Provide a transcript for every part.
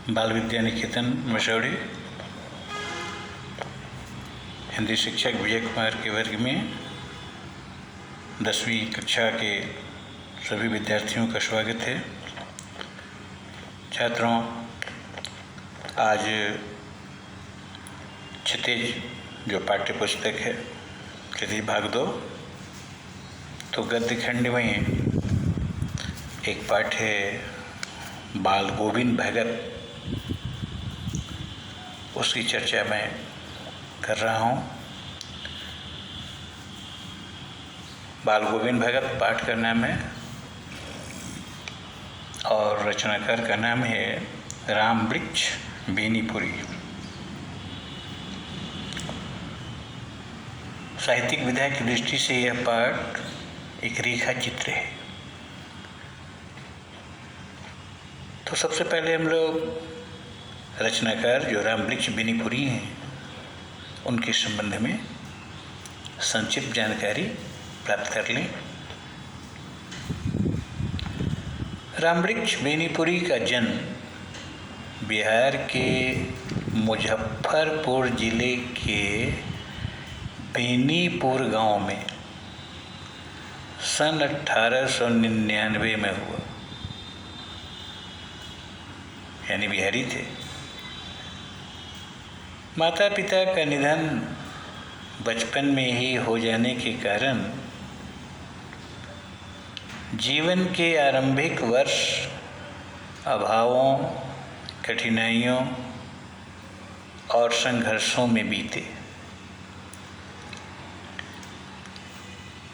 बाल विद्या निकेतन मसौढ़ी हिंदी शिक्षक विजय कुमार के वर्ग में 10वीं कक्षा के सभी विद्यार्थियों का स्वागत है। छात्रों, आज क्षितिज जो पाठ्य पुस्तक है क्षितिज भाग 2, तो गद्य खंड में एक पाठ है बाल गोविंद भगत, उसकी चर्चा मैं कर रहा हूँ। बाल गोविंद भगत पाठ का नाम है और रचनाकार का नाम है रामवृक्ष बेनीपुरी। साहित्यिक विधा की दृष्टि से यह पाठ एक रेखा चित्र है। तो सबसे पहले हम लोग रचनाकार जो रामवृक्ष बेनीपुरी हैं उनके संबंध में संक्षिप्त जानकारी प्राप्त कर लें। रामवृक्ष बेनीपुरी का जन्म बिहार के मुजफ्फरपुर जिले के बेनीपुर गांव में सन 1899 में हुआ, यानी बिहारी थे। माता पिता का निधन बचपन में ही हो जाने के कारण जीवन के आरंभिक वर्ष अभावों, कठिनाइयों और संघर्षों में बीते।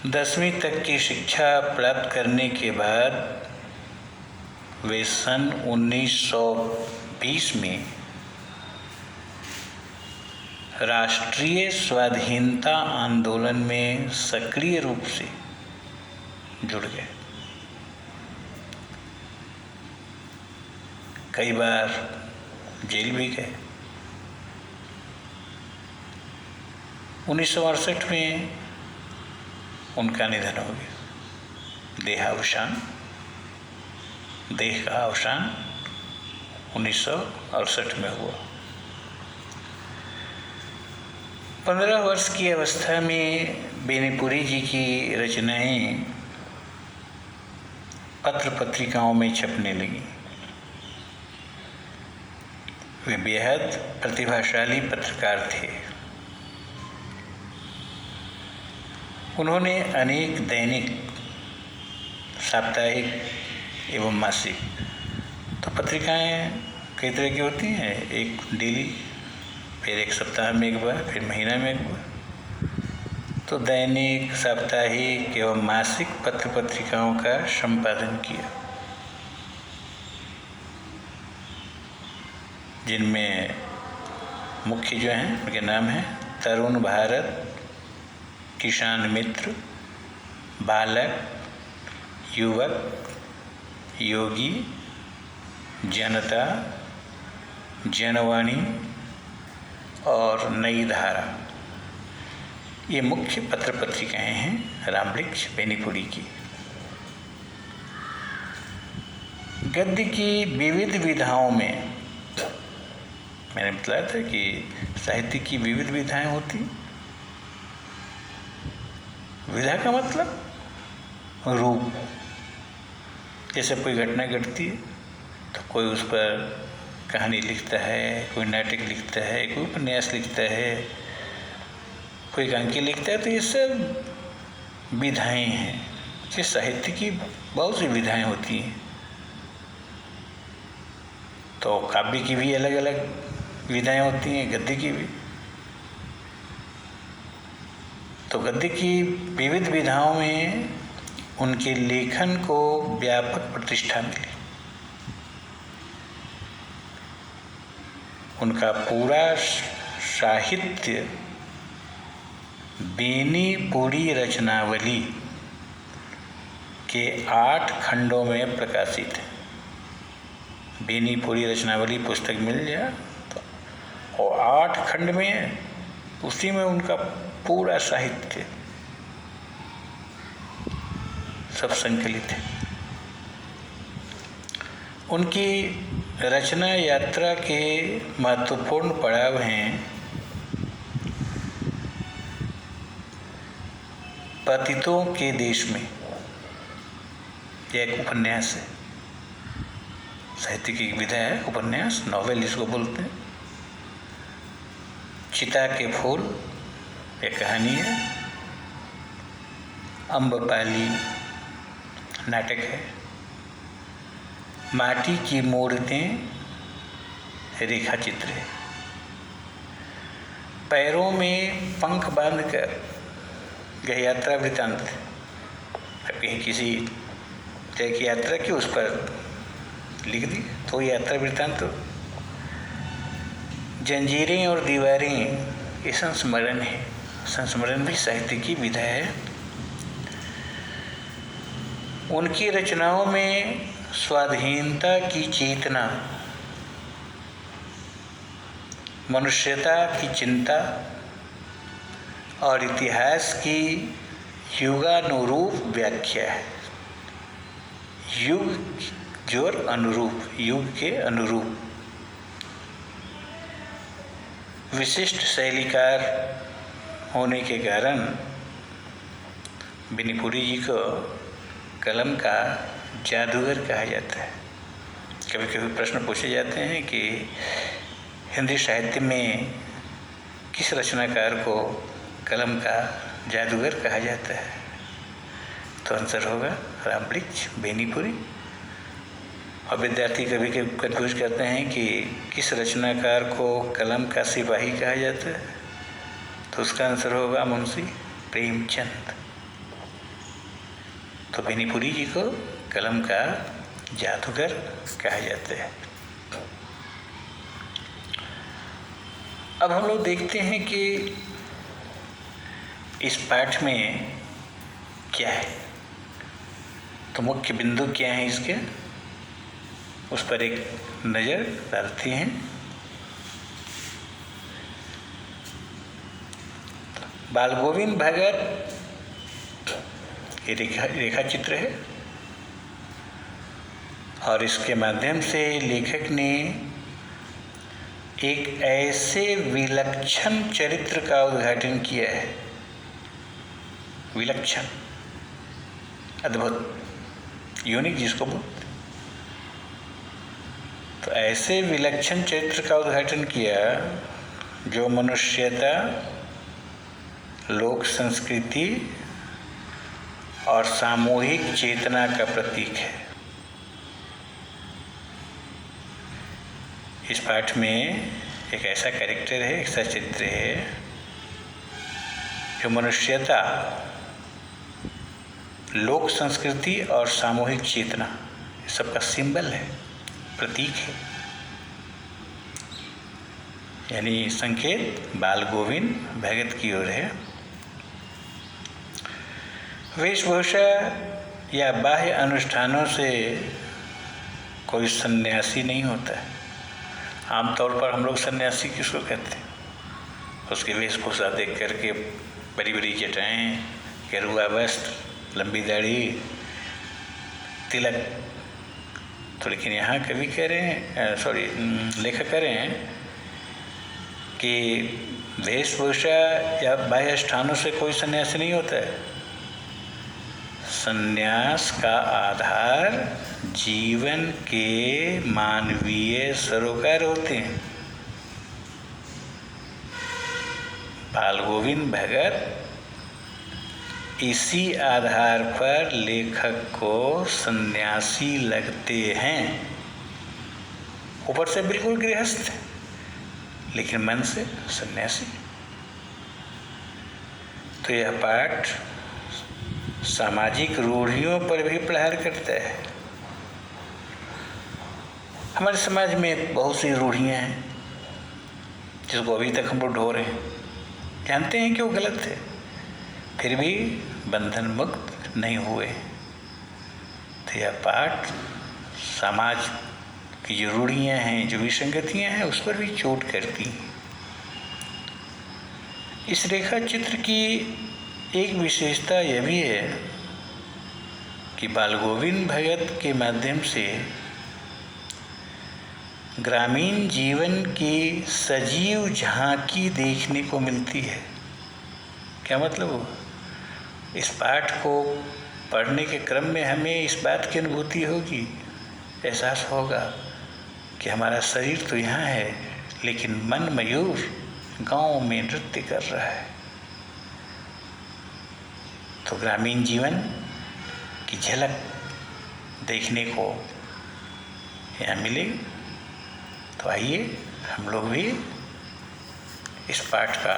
10वीं तक की शिक्षा प्राप्त करने के बाद वे सन 1920 में राष्ट्रीय स्वाधीनता आंदोलन में सक्रिय रूप से जुड़ गए। कई बार जेल भी गए। 1968 में उनका निधन हो गया। देह का अवसान 1968 में हुआ। 15 वर्ष की अवस्था में बेनीपुरी जी की रचनाएं पत्र पत्रिकाओं में छपने लगी। वे बेहद प्रतिभाशाली पत्रकार थे। उन्होंने अनेक दैनिक, साप्ताहिक एवं मासिक, तो पत्रिकाएं कई तरह की होती हैं, एक डेली, फिर एक सप्ताह में एक बार, फिर महीना में एक बार। तो दैनिक, साप्ताहिक एवं मासिक पत्र पत्रिकाओं का संपादन किया, जिनमें मुख्य जो हैं उनके नाम हैं तरुण भारत, किसान मित्र, बालक, युवक, योगी, जनता, जनवाणी और नई धारा। ये मुख्य पत्र पत्रिकाएं हैं रामवृक्ष बेनीपुरी की। गद्य की विविध विधाओं में, मैंने बताया था कि साहित्य की विविध विधाएं होती। विधा का मतलब रूप। जैसे कोई घटना घटती है तो कोई उस पर कहानी लिखता है, कोई नाटक लिखता है, कोई उपन्यास लिखता है, कोई एकांकी लिखता है। तो ये सब विधाएं हैं। ये साहित्य की बहुत सी विधाएं होती हैं। तो काव्य की भी अलग अलग विधाएं होती हैं, गद्य की भी। तो गद्य की विविध विधाओं में उनके लेखन को व्यापक प्रतिष्ठा मिली। उनका पूरा साहित्य बेनीपुरी रचनावली के 8 खंडों में प्रकाशित है। बेनीपुरी रचनावली पुस्तक मिल जाए तो, और 8 खंड में, उसी में उनका पूरा साहित्य सब संकलित है। उनकी रचना यात्रा के महत्वपूर्ण पड़ाव हैं पतितों के देश में। यह एक उपन्यास है, साहित्य की विधा है, उपन्यास, नॉवेल जिसको बोलते हैं। चिता के फूल एक कहानी है। अम्बपाली नाटक है। माटी की मूर्तें रेखा चित्र है। पैरों में पंख बांधकर यह यात्रा वृत्तांत है। कहीं किसी जगह की यात्रा की, उस पर लिख दी तो यात्रा वृत्तांत। जंजीरें और दीवारें ये संस्मरण है। संस्मरण भी साहित्य की विधा है। उनकी रचनाओं में स्वाधीनता की चेतना, मनुष्यता की चिंता और इतिहास की युगानुरूप व्याख्या है। युग जो अनुरूप, युग के अनुरूप। विशिष्ट शैलीकार होने के कारण बेनीपुरी जी को कलम का जादूगर कहा जाता है। कभी कभी प्रश्न पूछे जाते हैं कि हिंदी साहित्य में किस रचनाकार को कलम का जादूगर कहा जाता है, तो आंसर होगा रामवृक्ष बेनीपुरी। और विद्यार्थी कभी कभी कंफ्यूज करते हैं कि किस रचनाकार को कलम का सिपाही कहा जाता है, तो उसका आंसर होगा मुंशी प्रेमचंद। तो बेनीपुरी जी को कलम का जादूगर कहा जाता है। अब हम लोग देखते हैं कि इस पाठ में क्या है, तो मुख्य बिंदु क्या है इसके, उस पर एक नज़र डालते हैं। बाल गोविंद भगत ये रेखा चित्र है और इसके माध्यम से लेखक ने एक ऐसे विलक्षण चरित्र का उद्घाटन किया है। विलक्षण, अद्भुत, यूनिक जिसको बोलते, तो ऐसे विलक्षण चरित्र का उद्घाटन किया जो मनुष्यता, लोक संस्कृति और सामूहिक चेतना का प्रतीक है। इस पाठ में एक ऐसा कैरेक्टर है, ऐसा चित्र है जो मनुष्यता, लोक संस्कृति और सामूहिक चेतना सबका सिंबल है, प्रतीक है। यानी संकेत बाल गोविंद भगत की ओर है। वेशभूषा या बाह्य अनुष्ठानों से कोई सन्यासी नहीं होता है। आमतौर पर हम लोग सन्यासी किसको कहते हैं? उसकी वेशभूषा देख करके बड़ी बड़ी जटाएं, गेरुआ वस्त्र, लंबी दाढ़ी, तिलक। तो लेकिन यहाँ कवि कह रहे हैं, लेखक कह रहे हैं कि वेशभूषा या बाह्य स्थानों से कोई सन्यासी नहीं होता है। सन्यास का आधार जीवन के मानवीय सरोकार होते हैं। बाल गोविंद भगत इसी आधार पर लेखक को सन्यासी लगते हैं। ऊपर से बिल्कुल गृहस्थ, लेकिन मन से सन्यासी। तो यह पाठ सामाजिक रूढ़ियों पर भी प्रहार करता है। हमारे समाज में बहुत सी रूढ़ियाँ हैं जिसको अभी तक हम लोग ढो रहे हैं, जानते हैं कि वो गलत है, फिर भी बंधन मुक्त नहीं हुए। तो यह पाठ समाज की जो रूढ़ियाँ हैं, जो विसंगतियाँ हैं, उस पर भी चोट करती हैं। इस रेखा चित्र की एक विशेषता यह भी है कि बाल गोविंद भगत के माध्यम से ग्रामीण जीवन की सजीव झांकी देखने को मिलती है। क्या मतलब हुआ? इस पाठ को पढ़ने के क्रम में हमें इस बात की अनुभूति होगी, एहसास होगा कि हमारा शरीर तो यहाँ है, लेकिन मन मयूर गांव में नृत्य कर रहा है। तो ग्रामीण जीवन की झलक देखने को यहाँ मिलेगी। तो आइए हम लोग भी इस पाठ का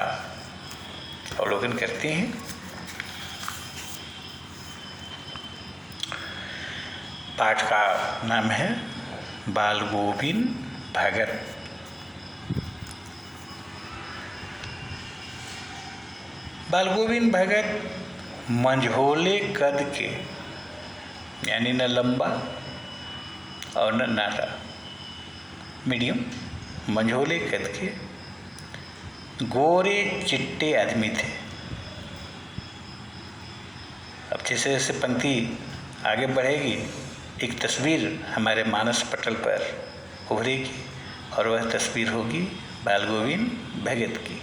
अवलोकन करते हैं। पाठ का नाम है बाल गोविंद भगत। बाल गोविंद भगत मंझोले कद के, यानी न लंबा और न नाटा, मीडियम मंझोले कद के गोरे चिट्टे आदमी थे। अब जैसे जैसे पंक्ति आगे बढ़ेगी, एक तस्वीर हमारे मानस पटल पर उभरेगी और वह तस्वीर होगी बाल गोविंद भगत की।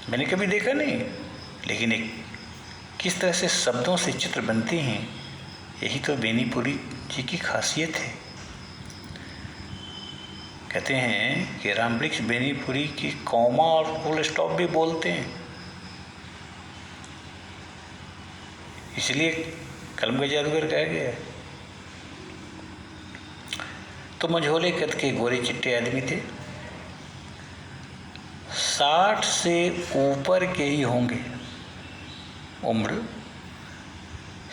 मैंने कभी देखा नहीं, लेकिन एक किस तरह से शब्दों से चित्र बनते हैं, यही तो बेनीपुरी जी की खासियत है। कहते हैं कि रामवृक्ष बेनीपुरी की कॉमा और फुल स्टॉप भी बोलते हैं, इसलिए कलम का जादूगर कहा गया है। तो मंझोले कद के गोरे चिट्टे आदमी थे, 60 से ऊपर के ही होंगे, उम्र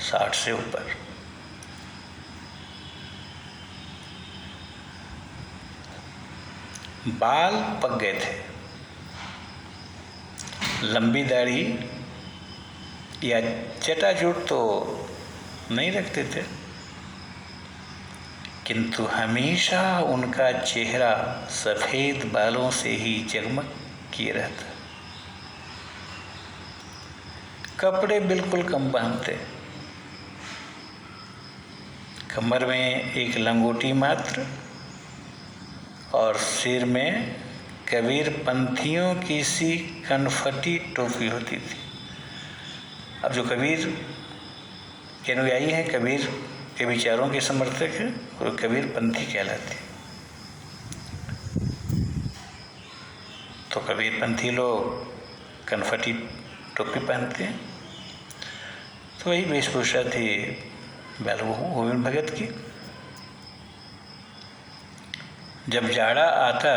60 से ऊपर। बाल पक गए थे, लंबी दाढ़ी या चटाचूट तो नहीं रखते थे, किंतु हमेशा उनका चेहरा सफ़ेद बालों से ही जगमग किए रहता। कपड़े बिल्कुल कम बांधते, कमर में एक लंगोटी मात्र और सिर में कबीर पंथियों की सी कनफटी टोपी होती थी। अब जो कबीर के अनुयायी हैं, कबीर के विचारों के समर्थक हैं, वो कबीर पंथी कहलाते हैं। तो कबीर पंथी लोग कनफटी टोपी पहनते हैं। तो वही वेशभूषा थी बाल गोविंद भगत की। जब जाड़ा आता,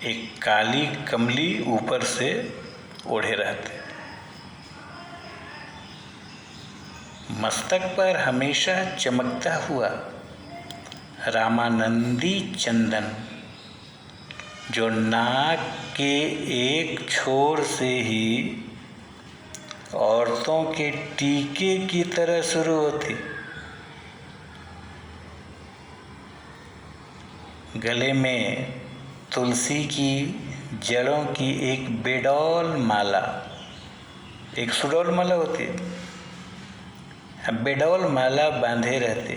एक काली कमली ऊपर से ओढ़े रहते, मस्तक पर हमेशा चमकता हुआ रामानंदी चंदन, जो नाक के एक छोर से ही औरतों के टीके की तरह शुरू होती, गले में तुलसी की जड़ों की एक बेडौल माला, एक सुडौल माला होती है, बेडौल माला बांधे रहते।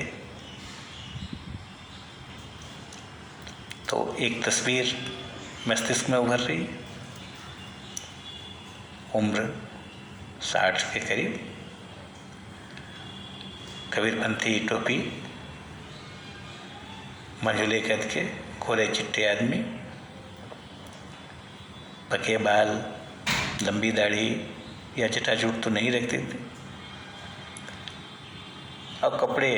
तो एक तस्वीर मस्तिष्क में उभर रही, उम्र 60 के करीब, कबीरपंथी टोपी, मंझोले कद के गोरे चिट्टे आदमी, पके बाल, लंबी दाढ़ी या चटाचूट तो नहीं रखते थे, और कपड़े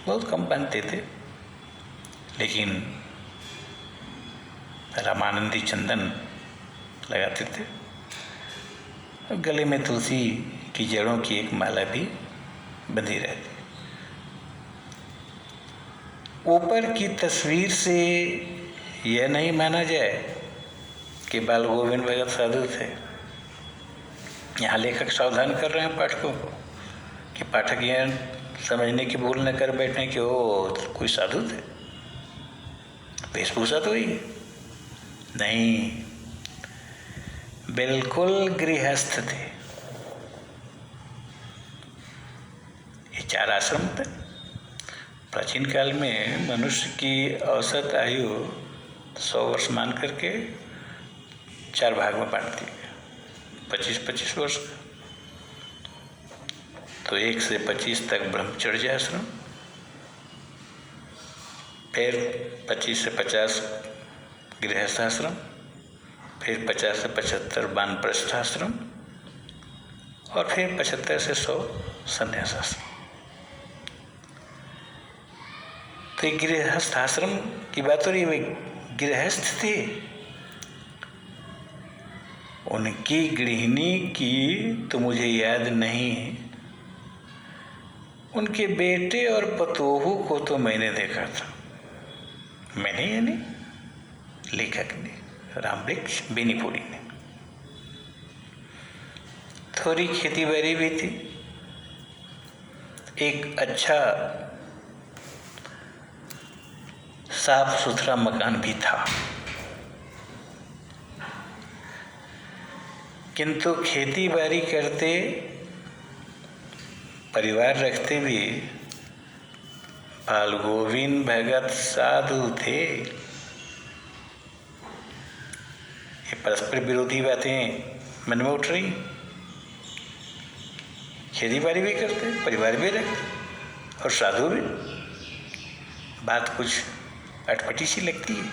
बहुत कम पहनते थे, लेकिन रामानंदी चंदन लगाते थे, और गले में तुलसी की जड़ों की एक माला भी बंधी रहती। ऊपर की तस्वीर से यह नहीं माना जाए कि बाल गोविंद भगत साधु थे। यहाँ लेखक सावधान कर रहे हैं पाठकों को कि पाठक यह समझने की भूल न कर बैठे कि वो कोई साधु थे, वेशभूषा तो ही नहीं, बिल्कुल गृहस्थ थे। ये 4 आश्रम थे, प्राचीन काल में मनुष्य की औसत आयु 100 वर्ष मान करके 4 भाग में बांट दी गई, 25-25 वर्ष का। तो 1 से 25 तक ब्रह्मचर्य आश्रम, फिर 25 से 50 गृहस्थ आश्रम, फिर 50 से 75 वानप्रस्थ आश्रम, और फिर 75 से 100 संन्यास आश्रम। तो गृहस्थ आश्रम की बात हो रही है। वे गृहस्थ थे, उनकी गृहिणी की तो मुझे याद नहीं है, उनके बेटे और पतोहू को तो मैंने देखा था। मैंने यानी लेखक ने, रामवृक्ष बेनीपुरी ने। थोड़ी खेती बाड़ी भी थी, एक अच्छा साफ सुथरा मकान भी था, किंतु खेती बाड़ी करते, परिवार रखते भी फाल्गुन भगत साधु थे। ये परस्पर विरोधी बातें मन में उठ रही। खेती बाड़ी भी करते, परिवार भी रखते और साधु भी। बात कुछ अटपटी सी लगती है,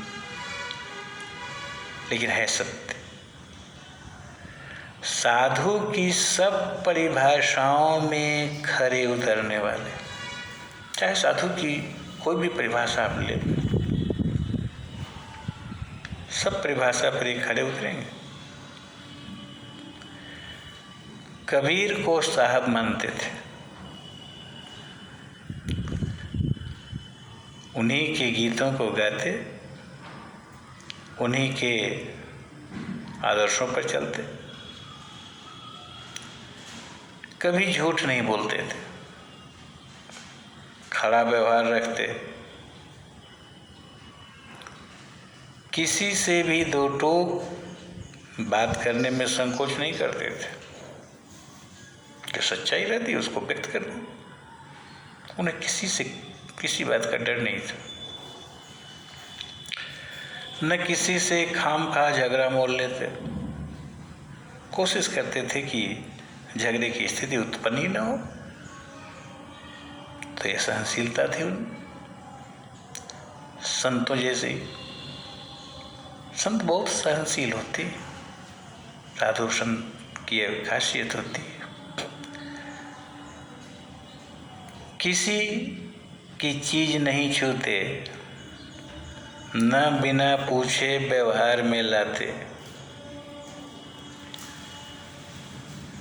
लेकिन है सत्य। साधु की सब परिभाषाओं में खरे उतरने वाले, चाहे साधु की कोई भी परिभाषा आप ले, सब परिभाषा पर ही खरे उतरेंगे। कबीर को साहब मानते थे, उन्हीं के गीतों को गाते, उन्हीं के आदर्शों पर चलते, कभी झूठ नहीं बोलते थे, खड़ा व्यवहार रखते, किसी से भी दो टोक बात करने में संकोच नहीं करते थे। जो सच्चाई रहती उसको व्यक्त करना, उन्हें किसी से किसी बात का डर नहीं था। न किसी से खामखा झगड़ा मोल लेते, कोशिश करते थे कि झगड़े की स्थिति उत्पन्न ही न हो। तो यह सहनशीलता थी उनमें। संतों जैसे संत बहुत सहनशील होते, साधु संत की खासियत होती है। किसी की चीज नहीं छूते, न बिना पूछे व्यवहार में लाते।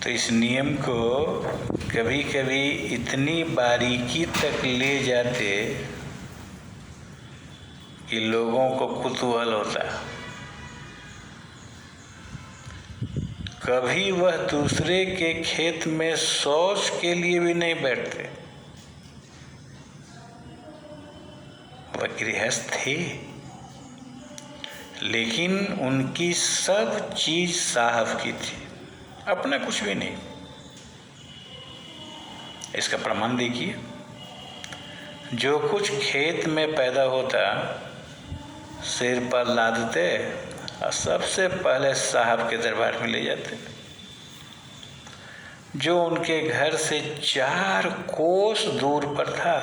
तो इस नियम को कभी कभी इतनी बारीकी तक ले जाते कि लोगों को कुतूहल होता। कभी वह दूसरे के खेत में शौच के लिए भी नहीं बैठते। वह गृहस्थ थे, लेकिन उनकी सब चीज साहब की थी, अपना कुछ भी नहीं। इसका प्रमाण देखिए, जो कुछ खेत में पैदा होता सिर पर लादते और सबसे पहले साहब के दरबार में ले जाते, जो उनके घर से 4 कोस दूर पर था।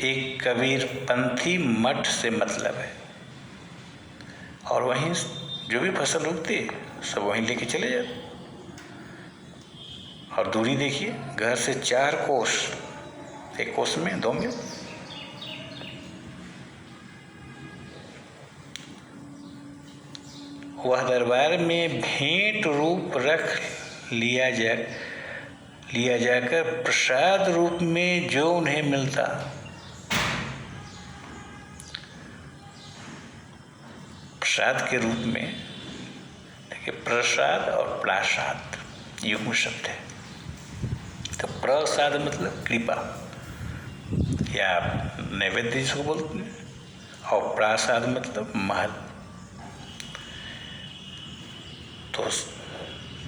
एक कबीर पंथी मठ से मतलब है, और वहीं जो भी फसल उगती सब वहीं लेके चले जाते। और दूरी देखिए, घर से 4 कोस, 1 कोस में 2 मील। वह दरबार में भेंट रूप रख लिया जाकर प्रसाद रूप में जो उन्हें मिलता, प्रसाद के रूप में, देखिए प्रसाद और प्रासाद युग्म शब्द है। तो प्रसाद मतलब कृपा या नैवेद्य जिसको बोलते हैं, और प्रासाद मतलब महल। तो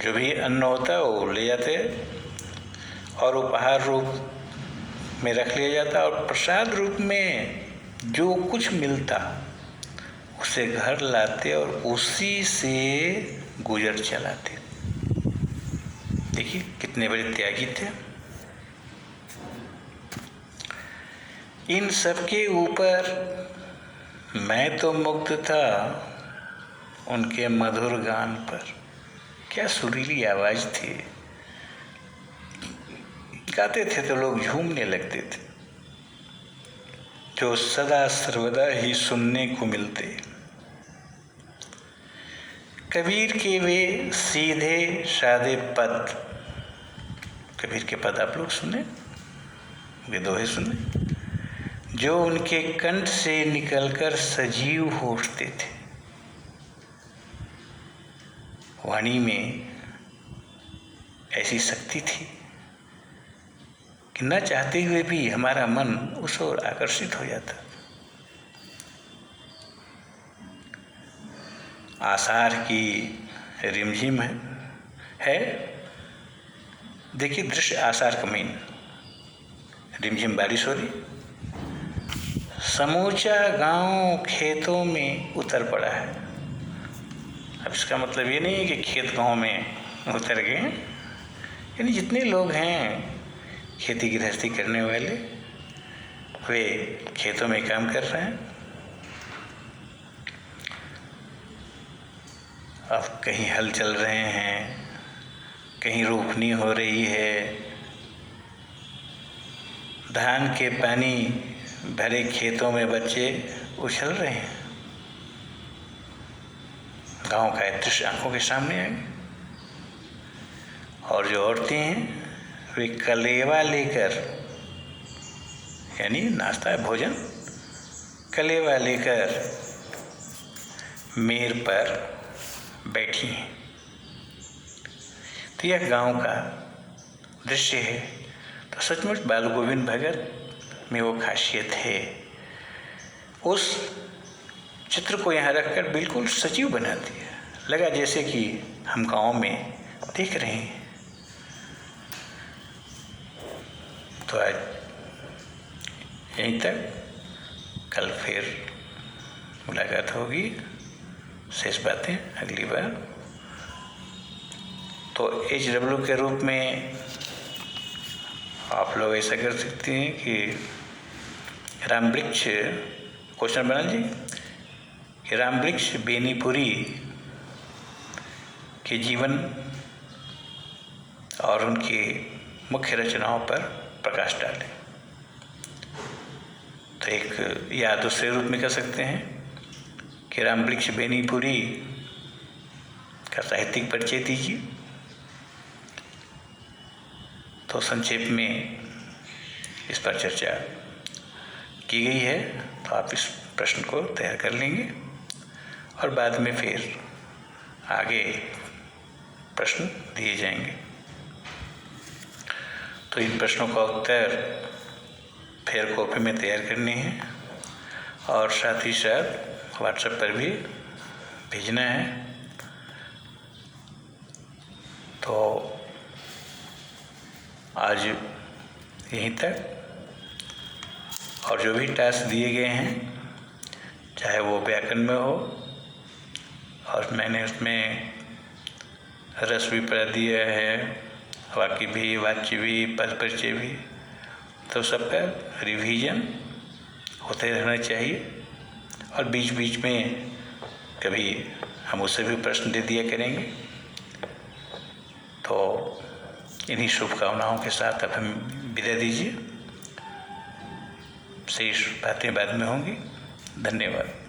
जो भी अन्न होता है वो ले जाते हैं और उपहार रूप में रख लिया जाता और प्रसाद रूप में जो कुछ मिलता उसे घर लाते और उसी से गुजर चलाते। देखिए कितने बड़े त्यागी थे। इन सबके ऊपर मैं तो मुग्ध था उनके मधुर गान पर। क्या सुरीली आवाज थी। गाते थे तो लोग झूमने लगते थे, जो सदा सर्वदा ही सुनने को मिलते। कबीर के वे सीधे सादे पद, कबीर के पद आप लोग सुने, वे दोहे सुने, जो उनके कंठ से निकलकर सजीव हो उठते थे। वाणी में ऐसी शक्ति थी कि न चाहते हुए भी हमारा मन उस ओर आकर्षित हो जाता। आषाढ़ की रिमझिम है। देखिए दृश्य आषाढ़ का महीना, रिमझिम बारिश हो रही, समूचा गांव खेतों में उतर पड़ा है। अब इसका मतलब ये नहीं है कि खेत गांव में उतर गए, यानी जितने लोग हैं खेती गृहस्थी करने वाले वे खेतों में काम कर रहे हैं। अब कहीं हल चल रहे हैं, कहीं रोपनी हो रही है, धान के पानी भरे खेतों में बच्चे उछल रहे हैं। गांव का दृश्य आंखों के सामने आएंगे। और जो औरतें हैं वे कलेवा लेकर, यानी नाश्ता भोजन, कलेवा लेकर मेर पर बैठी हैं। तो यह गांव का दृश्य है। तो सचमुच बाल गोविंद भगत में वो खासियत है, उस चित्र को यहाँ रखकर बिल्कुल सजीव बना दिया। लगा जैसे कि हम गांव में देख रहे हैं। तो आज यहीं तक, कल फिर मुलाकात होगी, शेष बातें अगली बार। तो HW के रूप में आप लोग ऐसा कर सकते हैं कि रामवृक्ष, क्वेश्चन बना लीजिए कि रामवृक्ष बेनीपुरी के जीवन और उनकी मुख्य रचनाओं पर प्रकाश डालें। तो एक या दूसरे रूप में कह सकते हैं कि रामवृक्ष बेनीपुरी का साहित्यिक परिचय दीजिए। तो संक्षेप में इस पर चर्चा की गई है, तो आप इस प्रश्न को तैयार कर लेंगे और बाद में फिर आगे प्रश्न दिए जाएंगे। तो इन प्रश्नों का उत्तर फिर कॉपी में तैयार करने हैं और साथ ही साथ व्हाट्सएप पर भी भेजना है। तो आज यहीं तक। और जो भी टास्क दिए गए हैं, चाहे वो व्याकरण में हो, और मैंने उसमें रस भी पढ़ा दिया है, वाक्य भी, वाच्य भी, पद परिचय भी, तो सबका रिवीजन होते रहना चाहिए। और बीच बीच में कभी हम उससे भी प्रश्न दे दिया करेंगे। तो इन्हीं शुभकामनाओं के साथ अब हम विदा दीजिए। शेष बातें बाद में होंगी। धन्यवाद।